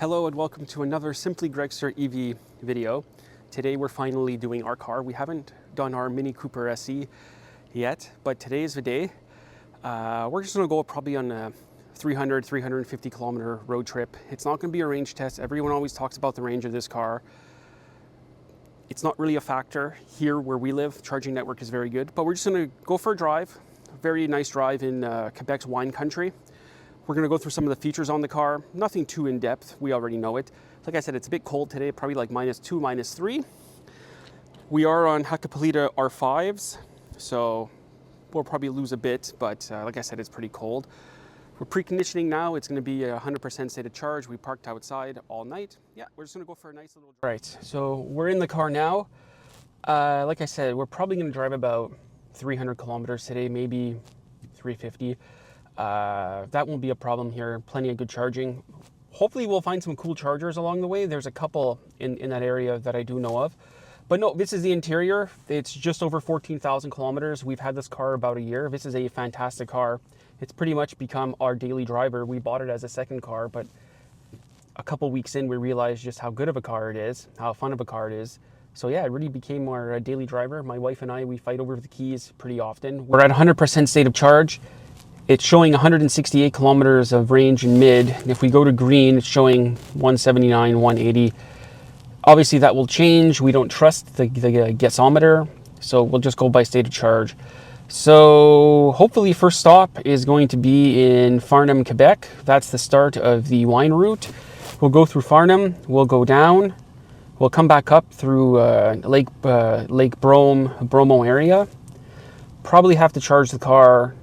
Hello and welcome to another Simply Gregster EV video. Today we're finally doing our car. We haven't done our Mini Cooper SE yet, but today is the day. We're just gonna go probably on a 350 kilometer road trip. It's not gonna be a range test. Everyone always talks about the range of this car. It's not really a factor here where we live. Charging network is very good, but we're just gonna go for a drive. A very nice drive in Quebec's wine country. We're gonna go through some of the features on the car. Nothing too in depth, we already know it. Like I said, it's a bit cold today, probably like -2, -3. We are on Hakkapeliitta R5s, so we'll probably lose a bit, but like I said, it's pretty cold. We're preconditioning now. It's gonna be 100% state of charge. We parked outside all night. Yeah, we're just gonna go for a nice little drive. All right, so we're in the car now. Like I said, we're probably gonna drive about 300 kilometers today, maybe 350. That won't be a problem here. Plenty of good charging. Hopefully we'll find some cool chargers along the way. There's a couple in that area that I do know of. But no, this is the interior. It's just over 14,000 kilometers. We've had this car about a year. This is a fantastic car. It's pretty much become our daily driver. We bought it as a second car, but a couple weeks in, we realized just how good of a car it is, how fun of a car it is. So yeah, it really became our daily driver. My wife and I, we fight over the keys pretty often. We're at 100% state of charge. It's showing 168 kilometers of range in mid. And if we go to green, it's showing 179, 180. Obviously that will change. We don't trust the gasometer, so we'll just go by state of charge. So hopefully first stop is going to be in Farnham, Quebec. That's the start of the wine route. We'll go through Farnham, we'll go down, we'll come back up through Lake Bromo area. Probably have to charge the car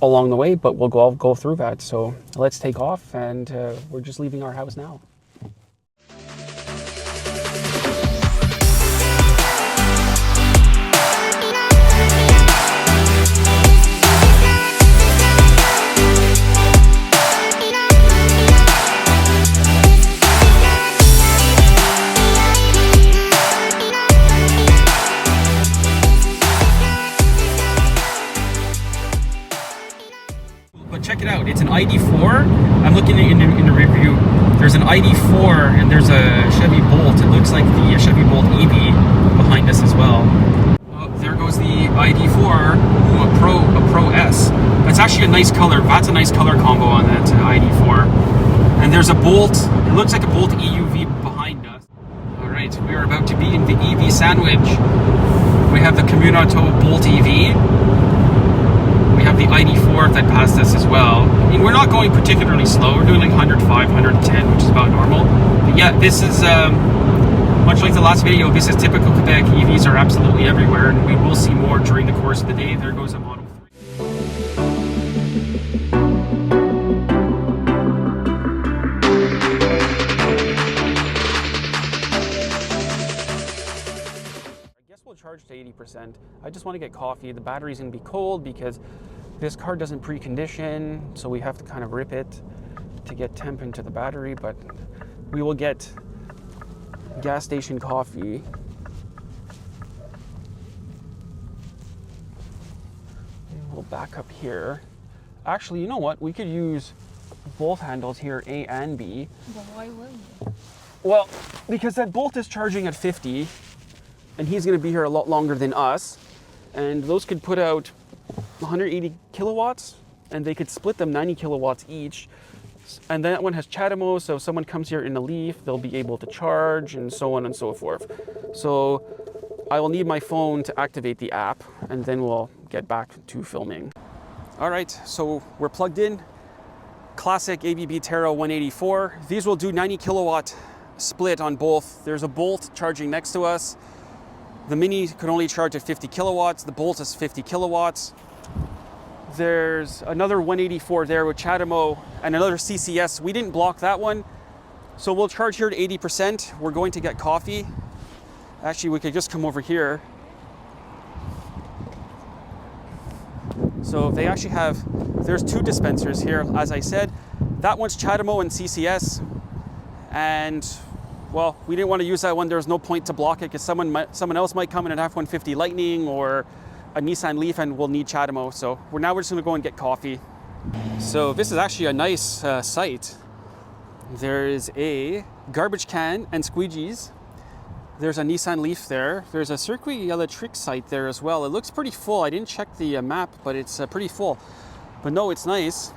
along the way, but we'll go through that. So let's take off, and we're just leaving our house now. Check it out, it's an ID4. I'm looking in the rear view. There's an ID4 and there's a Chevy Bolt. It looks like the Chevy Bolt EV behind us as well. Oh, there goes the ID4. Ooh, a Pro S. That's actually a nice color. That's a nice color combo on that ID4. And there's a Bolt. It looks like a Bolt EUV behind us. All right, we are about to be in the EV sandwich. We have the Communato Bolt EV. We have the ID4 that passed us as well. I mean, we're not going particularly slow. We're doing like 105, 110, which is about normal. But yeah, this is, much like the last video, this is typical Quebec. EVs are absolutely everywhere, and we will see more during the course of the day. There goes a Model 3. I guess we'll charge to 80%. I just want to get coffee. The battery's going to be cold because this car doesn't precondition, so we have to kind of rip it to get temp into the battery, but we will get gas station coffee. And we'll back up here. Actually, you know what? We could use both handles here, A and B. Well, why wouldn't you? Well, because that Bolt is charging at 50, and he's going to be here a lot longer than us, and those could put out 180 kilowatts, and they could split them 90 kilowatts each. And that one has CHAdeMO, so if someone comes here in a Leaf, they'll be able to charge, and so on and so forth. So I will need my phone to activate the app, and then we'll get back to filming. All right, so we're plugged in. Classic ABB Terra 184. These will do 90 kilowatt split on both. There's a Bolt charging next to us. The Mini can only charge at 50 kilowatts. The Bolt is 50 kilowatts. There's another 184 there with CHAdeMO and another CCS. We didn't block that one, so we'll charge here to 80%. We're going to get coffee. Actually, we could just come over here. So they actually have, there's two dispensers here, as I said. That one's CHAdeMO and CCS. And well, we didn't want to use that one. There's no point to block it because someone else might come in an F-150 Lightning or a Nissan Leaf and we'll need CHAdeMO. So we're just going to go and get coffee. So this is actually a nice site. There's a garbage can and squeegees. There's a Nissan Leaf there. There's a Circuit Electric site there as well. It looks pretty full. I didn't check the map, but it's pretty full. But no, it's nice.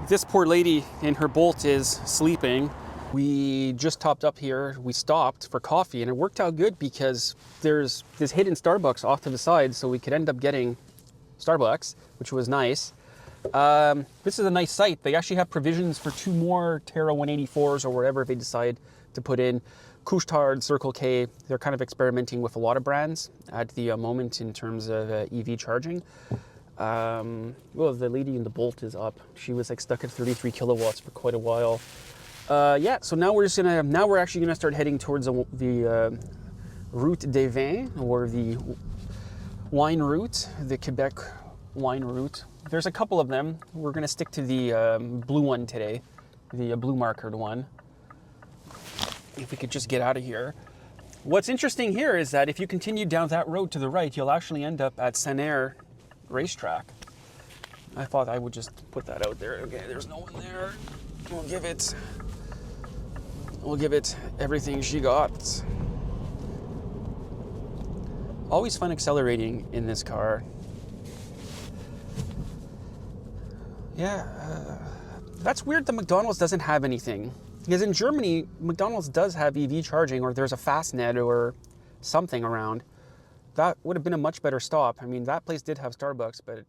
This poor lady in her Bolt is sleeping. We just topped up here. We stopped for coffee and it worked out good because there's this hidden Starbucks off to the side, so we could end up getting Starbucks, which was nice. This is a nice site. They actually have provisions for 2 more Terra 184s or whatever they decide to put in. Couche-Tard, Circle K, they're kind of experimenting with a lot of brands at the moment in terms of EV charging. Well, the lady in the Bolt is up. She was like stuck at 33 kilowatts for quite a while. Yeah, so now we're actually gonna start heading towards the Route des Vins, or the wine route, the Quebec wine route. There's a couple of them. We're gonna stick to the blue one today, the blue markered one. If we could just get out of here. What's interesting here is that if you continue down that road to the right, you'll actually end up at Senair racetrack. I thought I would just put that out there. Okay, there's no one there. We'll give it everything she got. Always fun accelerating in this car. Yeah, that's weird that McDonald's doesn't have anything. Because in Germany, McDonald's does have EV charging, or there's a Fastnet or something around. That would have been a much better stop. I mean, that place did have Starbucks, but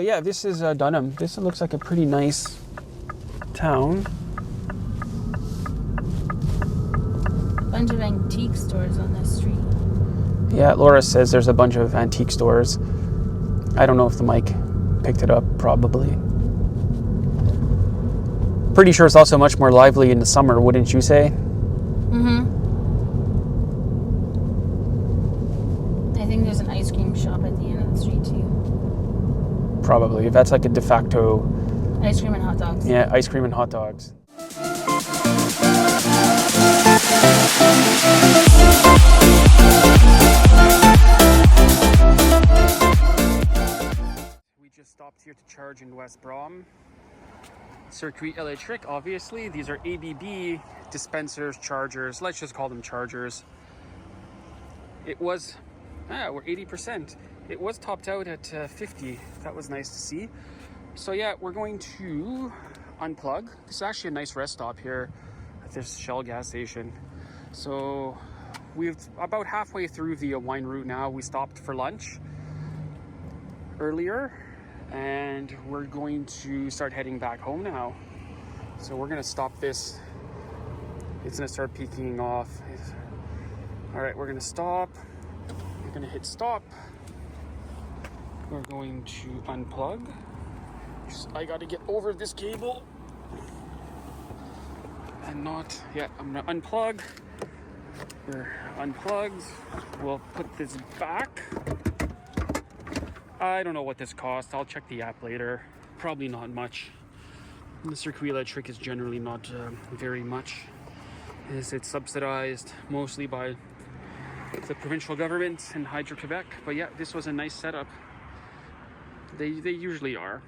yeah, this is Dunham. This looks like a pretty nice town. Bunch of antique stores on this street. Yeah, Laura says there's a bunch of antique stores. I don't know if the mic picked it up, probably. Pretty sure it's also much more lively in the summer, wouldn't you say? Mm-hmm. I think there's an ice cream shop at the end of the street too. Probably. That's like a de facto... Ice cream and hot dogs. Yeah, ice cream and hot dogs. We just stopped here to charge in Westboro. Circuit Electric, obviously. These are ABB dispensers, chargers. Let's just call them chargers. It was... we're 80%. It was topped out at 50. That was nice to see. So yeah, we're going to unplug. This is actually a nice rest stop here at this Shell gas station. So we've about halfway through the wine route now. We stopped for lunch earlier and we're going to start heading back home now. So we're gonna stop this. It's gonna start peaking off. All right, we're gonna stop. We're gonna hit stop. We're going to unplug. I gotta get over this cable. And not, yeah, I'm gonna unplug. We're unplugged. We'll put this back. I don't know what this cost. I'll check the app later. Probably not much. The Circuit Electric is generally not very much. It's subsidized mostly by the provincial government and Hydro-Quebec. But yeah, this was a nice setup. They usually are.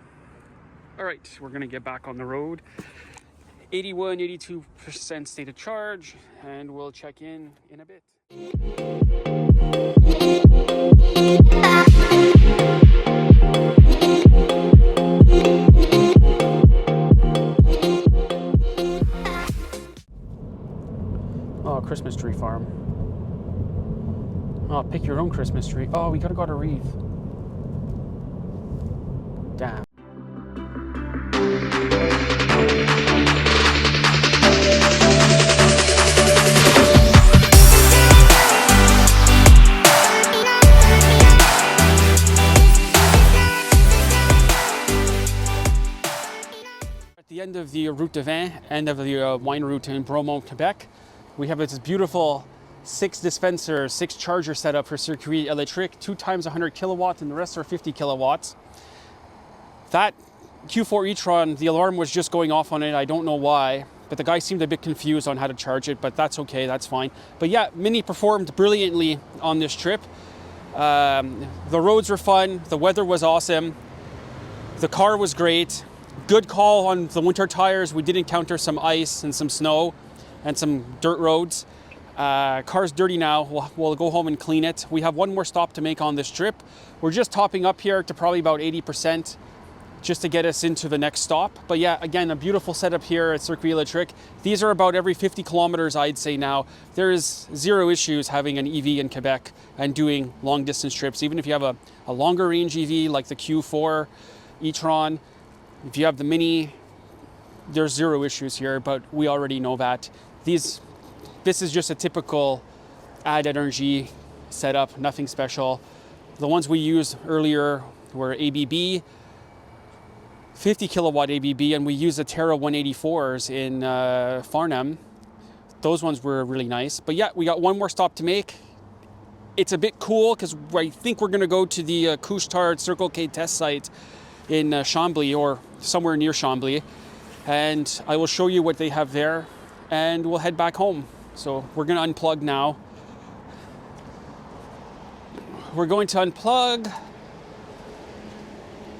All right, we're gonna get back on the road. 82% state of charge, and we'll check in a bit. Oh, Christmas tree farm. Oh, pick your own Christmas tree. Oh, we gotta go to Reeve. Damn. At the end of the Route des Vins, end of the wine route in Bromont, Quebec, we have this beautiful 6 dispensers, 6 charger setup for Circuit Electric, 2 times 100 kilowatts, and the rest are 50 kilowatts. That Q4 e-tron, the alarm was just going off on it. I don't know why, but the guy seemed a bit confused on how to charge it, but that's okay, that's fine. But yeah, Mini performed brilliantly on this trip. The roads were fun, the weather was awesome, the car was great. Good call on the winter tires. We did encounter some ice and some snow and some dirt roads. Car's dirty now. We'll go home and clean it. We have one more stop to make on this trip. We're just topping up here to probably about 80% just to get us into the next stop. But yeah, again, a beautiful setup here at Circuit Electric. These are about every 50 kilometers, I'd say now. There is zero issues having an EV in Quebec and doing long distance trips. Even if you have a longer range EV like the Q4 e-tron, if you have the Mini, there's zero issues here, but we already know that. This is just a typical Add Energy setup, nothing special. The ones we used earlier were ABB, 50 kilowatt ABB, and we used the Terra 184s in Farnham. Those ones were really nice. But yeah, we got one more stop to make. It's a bit cool because I think we're gonna go to the Couche-Tard Circle K test site in Chambly or somewhere near Chambly, and I will show you what they have there, and we'll head back home. So we're gonna unplug now. We're going to unplug.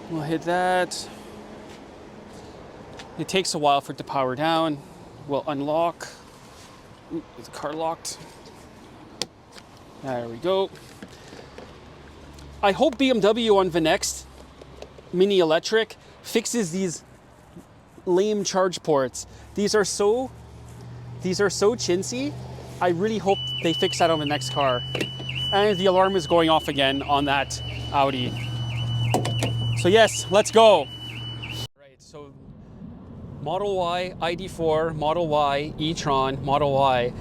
We'll hit that. It takes a while for it to power down. We'll unlock. Ooh, is the car locked? There we go. I hope BMW on the next Mini Electric fixes these lame charge ports. These are so chintzy. I really hope they fix that on the next car. And the alarm is going off again on that Audi. So yes, let's go. Right, so Model Y, ID4, Model Y, e-tron, Model Y.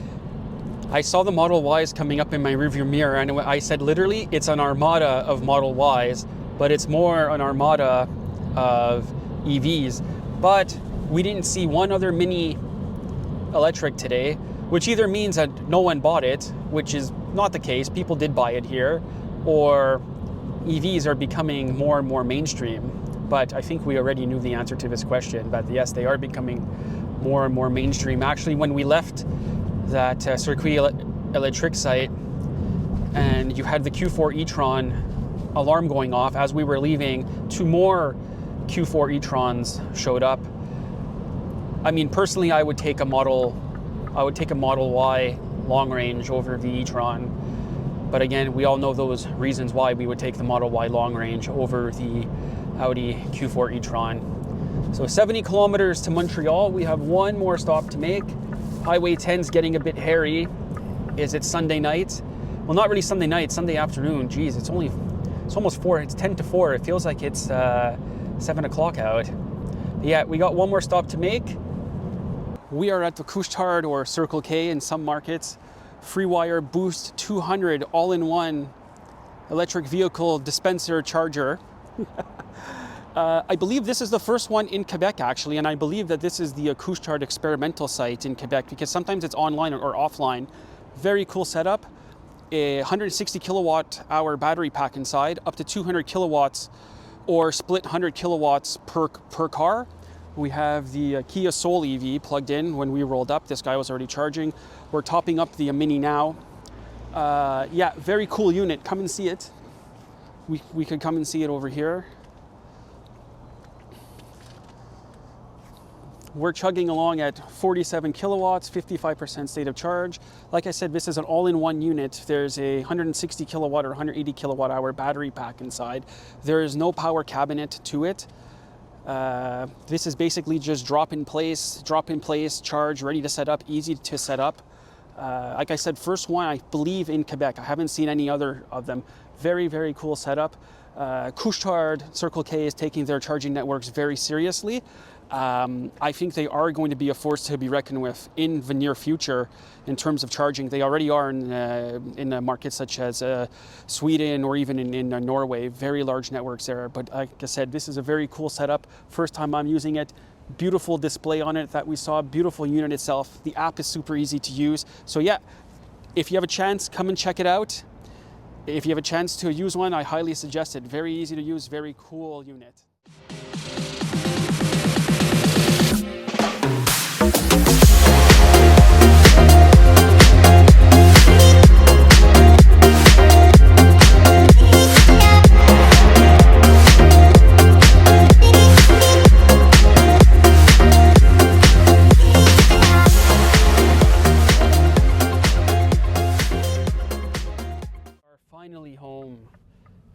I saw the Model Ys coming up in my rearview mirror, and I said literally it's an armada of Model Ys, but it's more an armada of EVs. But we didn't see one other Mini Electric today, which either means that no one bought it, which is not the case, people did buy it here, or EVs are becoming more and more mainstream. But I think we already knew the answer to this question, but yes, they are becoming more and more mainstream. Actually, when we left that Circuit Electric site and you had the Q4 e-tron alarm going off as we were leaving, 2 more Q4 e-trons showed up. I mean, personally, I would take a Model Y long range over the e-tron. But again, we all know those reasons why we would take the Model Y long range over the Audi Q4 e-tron. So 70 kilometers to Montreal. We have one more stop to make. Highway 10's getting a bit hairy. Is it Sunday night? Well, not really Sunday night, Sunday afternoon. Geez, it's almost 4, it's 10 to 4. It feels like it's 7 o'clock out. But yeah, we got one more stop to make. We are at the Couche-Tard or Circle K in some markets. FreeWire Boost 200 all-in-one electric vehicle dispenser charger. I believe this is the first one in Quebec, actually, and I believe that this is the Couche-Tard experimental site in Quebec, because sometimes it's online or offline. Very cool setup. A 160 kilowatt hour battery pack inside, up to 200 kilowatts or split 100 kilowatts per car. We have the Kia Soul EV plugged in. When we rolled up, this guy was already charging. We're topping up the Mini now. Yeah, very cool unit. Come and see it. We could come and see it over here. We're chugging along at 47 kilowatts, 55% state of charge. Like I said, this is an all-in-one unit. There's a 160 kilowatt or 180 kilowatt hour battery pack inside. There is no power cabinet to it. This is basically just drop in place, charge, ready to set up, easy to set up. Like I said, first one, I believe, in Quebec. I haven't seen any other of them. Very, very cool setup. Couche-Tard, Circle K is taking their charging networks very seriously. I think they are going to be a force to be reckoned with in the near future in terms of charging. They already are in markets such as Sweden or even in Norway. Very large networks there. But like I said, this is a very cool setup. First time I'm using it. Beautiful display on it that we saw. Beautiful unit itself. The app is super easy to use. So yeah, If you have a chance, come and check it out. If you have a chance to use one, I highly suggest it. Very easy to use, very cool unit.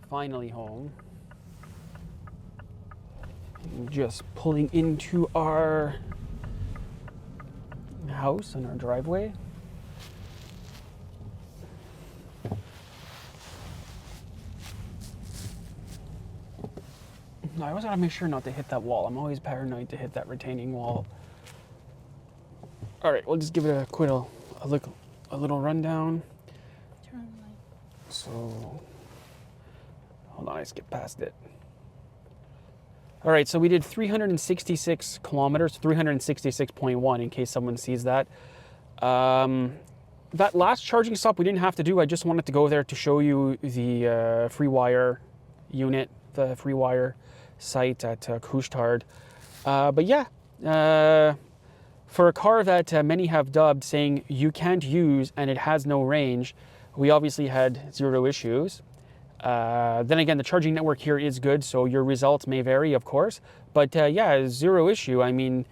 Finally home. Just pulling into our house and our driveway. I always gotta make sure not to hit that wall. I'm always paranoid to hit that retaining wall. All right, we'll just give it a little rundown. Turn on the light. So, hold on, I skipped past it. All right, so we did 366 kilometers, 366.1 in case someone sees that. That last charging stop we didn't have to do. I just wanted to go there to show you the free wire unit, the free wire site at Couche-Tard. But yeah, for a car that many have dubbed saying you can't use and it has no range, we obviously had zero issues. Then again, the charging network here is good, so your results may vary, of course. But yeah, zero issue. I mean,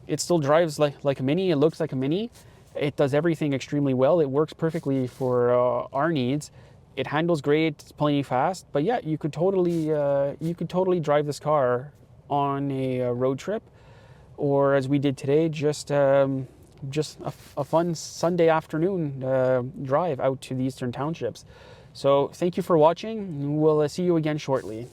it still drives like a Mini. It looks like a Mini. It does everything extremely well. It works perfectly for our needs. It handles great. It's plenty fast. But yeah, you could totally drive this car on a road trip, or as we did today, just a fun Sunday afternoon drive out to the Eastern Townships. So thank you for watching. We'll see you again shortly.